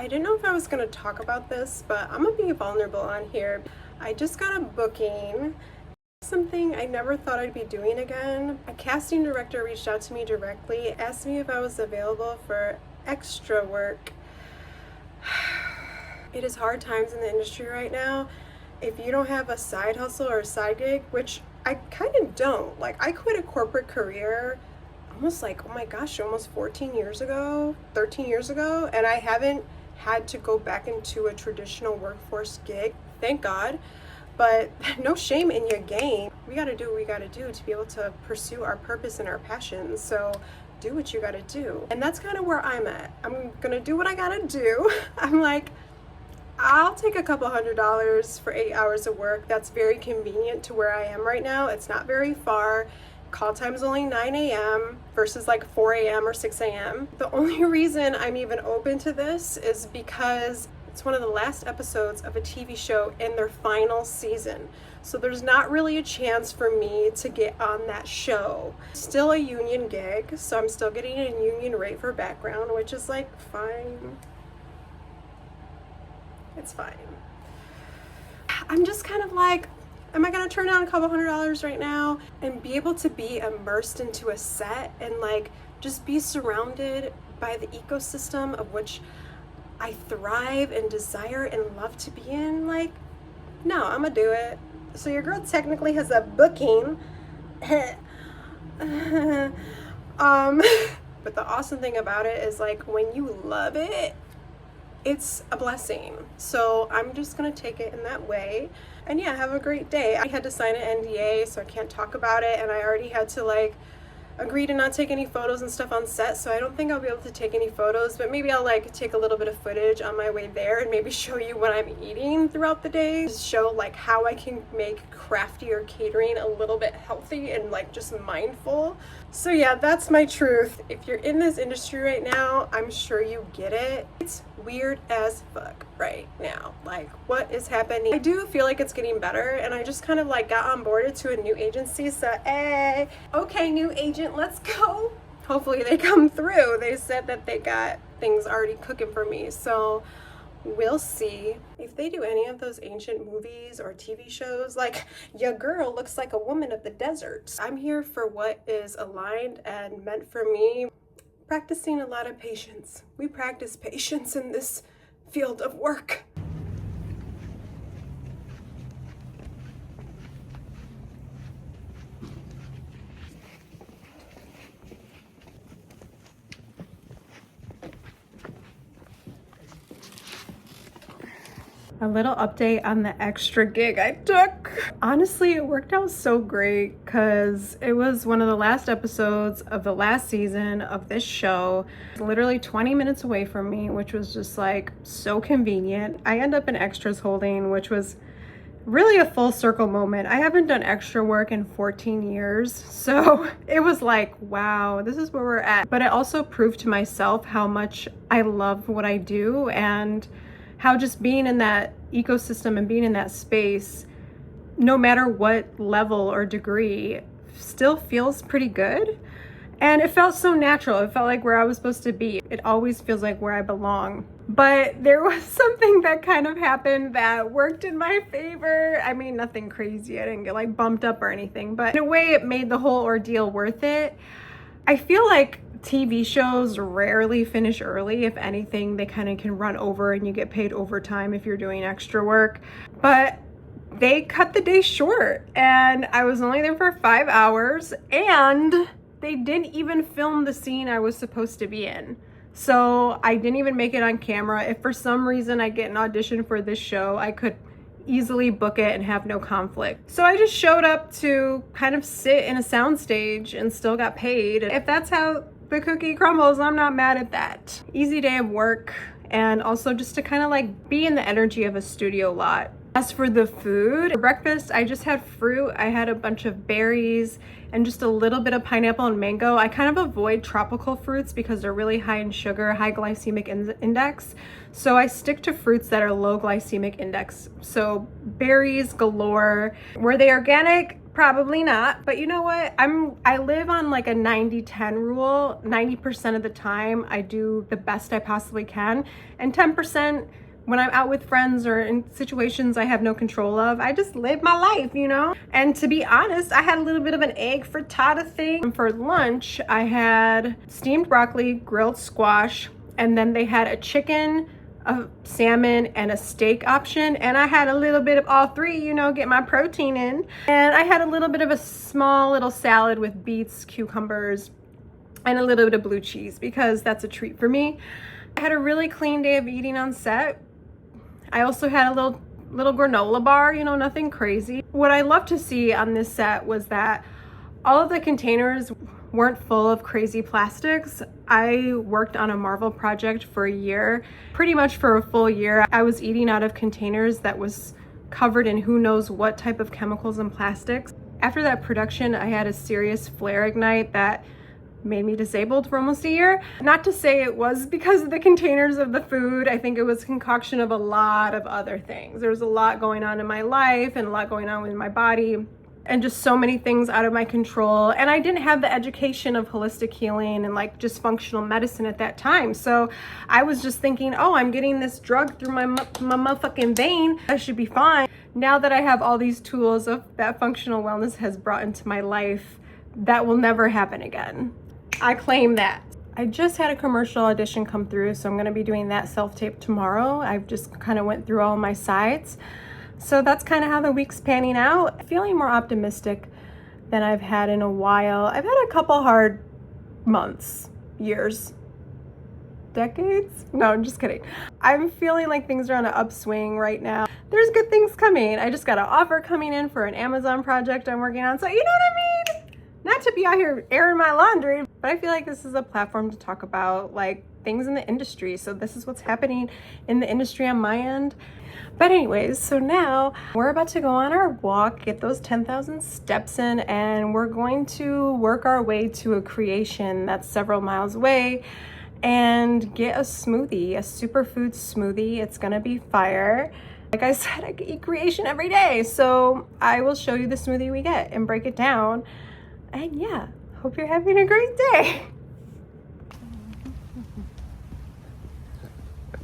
I didn't know if I was going to talk about this, but I'm going to be vulnerable on here. I just got a booking, something I never thought I'd be doing again. A casting director reached out to me directly, asked me if I was available for extra work. It is hard times in the industry right now. If you don't have a side hustle or a side gig, which I kind of don't. Like, I quit a corporate career almost like, oh my gosh, almost 14 years ago, 13 years ago, and I haven't had to go back into a traditional workforce gig, thank God. But no shame in your game. We gotta do what we gotta do to be able to pursue our purpose and our passions. So do what you gotta do. And that's kind of where I'm at. I'm gonna do what I gotta do. I'm like, I'll take a couple $100s for 8 hours of work. That's very convenient to where I am right now. It's not very far. Call time's only 9 a.m. versus like 4 a.m. or 6 a.m. The only reason I'm even open to this is because it's one of the last episodes of a TV show in their final season. So there's not really a chance for me to get on that show. Still a union gig, so I'm still getting a union rate for background, which is like fine. It's fine. I'm just kind of like, am I gonna turn down a couple $100s right now and be able to be immersed into a set and like just be surrounded by the ecosystem of which I thrive and desire and love to be in? Like, no, I'm gonna do it. So your girl technically has a booking. But the awesome thing about it is like when you love it, it's a blessing. So I'm just gonna take it in that way. And yeah, have a great day. I had to sign an NDA, so I can't talk about it, and I already had to like agree to not take any photos and stuff on set, so I don't think I'll be able to take any photos, but maybe I'll like take a little bit of footage on my way there and maybe show you what I'm eating throughout the day, just show like how I can make craftier catering a little bit healthy and like just mindful. So yeah, that's my truth. If you're in this industry right now, I'm sure you get it. It's weird as fuck right now. Like, what is happening? I do feel like it's getting better, and I just kind of like got onboarded to a new agency, so hey, okay, new agent, let's go. Hopefully they come through. They said that they got things already cooking for me, so we'll see. If they do any of those ancient movies or TV shows, like your girl looks like a woman of the desert. I'm here for what is aligned and meant for me. Practicing a lot of patience. We practice patience in this field of work. A little update on the extra gig I took. Honestly, it worked out so great because it was one of the last episodes of the last season of this show. Literally 20 minutes away from me, which was just like so convenient. I end up in extras holding, which was really a full circle moment. I haven't done extra work in 14 years, so it was like, wow, this is where we're at. But it also proved to myself how much I love what I do, and how just being in that ecosystem and being in that space, no matter what level or degree, still feels pretty good. And it felt so natural. It felt like where I was supposed to be. It always feels like where I belong. But there was something that kind of happened that worked in my favor. I mean, nothing crazy. I didn't get like bumped up or anything, but in a way it made the whole ordeal worth it. I feel like TV shows rarely finish early. If anything, they kind of can run over and you get paid overtime if you're doing extra work. But they cut the day short, and I was only there for 5 hours, and they didn't even film the scene I was supposed to be in. So I didn't even make it on camera. If for some reason I get an audition for this show, I could easily book it and have no conflict. So I just showed up to kind of sit in a soundstage and still got paid. If that's how the cookie crumbles, I'm not mad at that. Easy day of work, and also just to kind of like be in the energy of a studio lot. As for the food, for breakfast, I just had fruit. I had a bunch of berries and just a little bit of pineapple and mango. I kind of avoid tropical fruits because they're really high in sugar, high glycemic index. So I stick to fruits that are low glycemic index. So berries galore. Were they organic? Probably not, but you know what? I live on like a 90-10 rule. 90% of the time I do the best I possibly can, and 10% when I'm out with friends or in situations I have no control of, I just live my life, you know? And to be honest, I had a little bit of an egg frittata thing. And for lunch, I had steamed broccoli, grilled squash, and then they had a chicken, a salmon, and a steak option, and I had a little bit of all three, you know, get my protein in. And I had a little bit of a small little salad with beets, cucumbers, and a little bit of blue cheese because that's a treat for me. I had a really clean day of eating on set. I also had a little granola bar, you know, nothing crazy. What I love to see on this set was that all of the containers weren't full of crazy plastics. I worked on a Marvel project for a year, pretty much for a full year. I was eating out of containers that was covered in who knows what type of chemicals and plastics. After that production, I had a serious flare ignite that made me disabled for almost a year. Not to say it was because of the containers of the food. I think it was a concoction of a lot of other things. There was a lot going on in my life and a lot going on with my body, and just so many things out of my control. And I didn't have the education of holistic healing and like just functional medicine at that time. So I was just thinking, oh, I'm getting this drug through my motherfucking vein, I should be fine. Now that I have all these tools of that functional wellness has brought into my life, that will never happen again. I claim that. I just had a commercial audition come through, so I'm gonna be doing that self-tape tomorrow. I've just kind of went through all my sides. So that's kind of how the week's panning out. Feeling more optimistic than I've had in a while. I've had a couple hard months, years, decades? No, I'm just kidding. I'm feeling like things are on an upswing right now. There's good things coming. I just got an offer coming in for an Amazon project I'm working on. So you know what I mean? Not to be out here airing my laundry, but I feel like this is a platform to talk about like things in the industry. So this is what's happening in the industry on my end. But anyways, so now we're about to go on our walk, get those 10,000 steps in, and we're going to work our way to a Kreation that's several miles away and get a smoothie, a superfood smoothie. It's gonna be fire. Like I said, I eat Kreation every day. So I will show you the smoothie we get and break it down. And yeah, hope you're having a great day.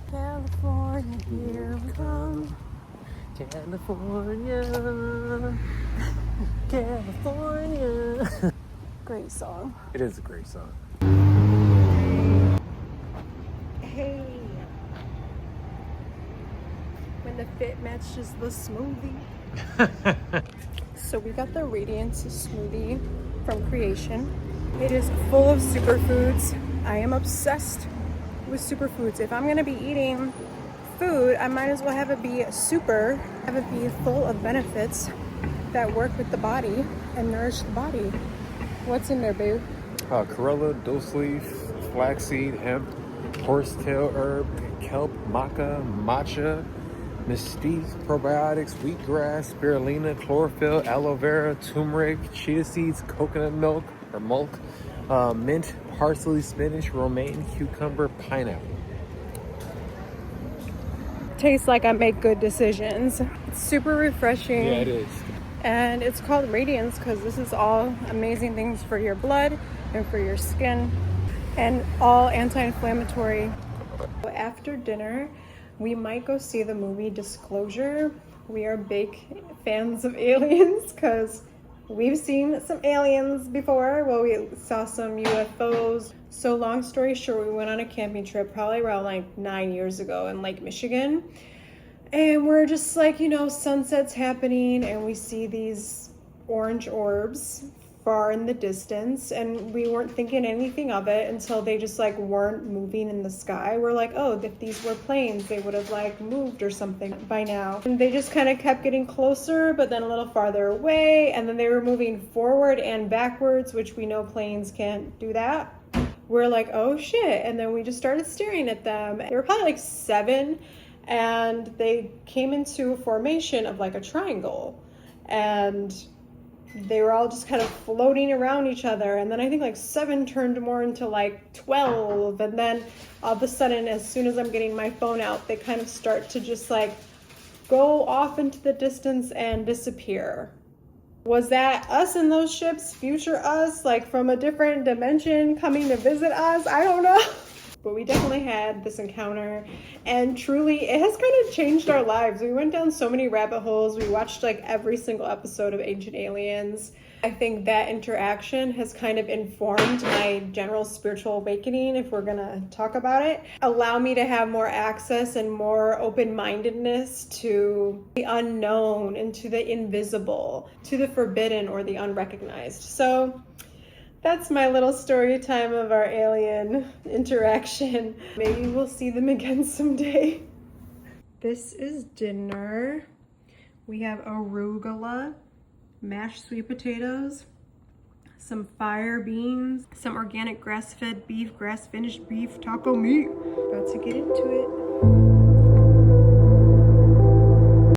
California, here we come. California, California. Great song. It is a great song. Hey. When the fit matches the smoothie. So we got the Radiance smoothie from Kreation. It is full of superfoods. I am obsessed with superfoods. If I'm gonna be eating food, I might as well have it be super, have it be full of benefits that work with the body and nourish the body. What's in there, babe? Chlorella, dose leaf, flaxseed, hemp, horsetail herb, kelp, maca, matcha, mesquite, probiotics, wheatgrass, spirulina, chlorophyll, aloe vera, turmeric, chia seeds, coconut milk or milk, mint, parsley, spinach, romaine, cucumber, pineapple. Tastes like I make good decisions. It's super refreshing. Yeah, it is. And it's called Radiance because this is all amazing things for your blood and for your skin and all anti-inflammatory. After dinner, we might go see the movie Disclosure. We are big fans of aliens because we've seen some aliens before. Well, we saw some UFOs. So long story short, we went on a camping trip probably around like 9 years ago in Lake Michigan. And we're just like, you know, sunset's happening and we see these orange orbs far in the distance, and we weren't thinking anything of it until they just like weren't moving in the sky. We're like, oh, if these were planes, they would have like moved or something by now. And they just kind of kept getting closer, but then a little farther away, and then they were moving forward and backwards, which we know planes can't do that. We're like, oh shit. And then we just started staring at them. They were probably like 7, and they came into a formation of like a triangle, and they were all just kind of floating around each other. And then I think like 7 turned more into like 12. And then all of a sudden, as soon as I'm getting my phone out, they kind of start to just like go off into the distance and disappear. Was that us in those ships, future us, like from a different dimension coming to visit us? I don't know. But we definitely had this encounter, and truly it has kind of changed our lives. We went down so many rabbit holes. We watched like every single episode of Ancient Aliens. I think that interaction has kind of informed my general spiritual awakening, if we're gonna talk about it. Allow me to have more access and more open-mindedness to the unknown and to the invisible, to the forbidden or the unrecognized. So that's my little story time of our alien interaction. Maybe we'll see them again someday. This is dinner. We have arugula, mashed sweet potatoes, some fire beans, some organic grass-fed beef, grass-finished beef taco meat. About to get into it.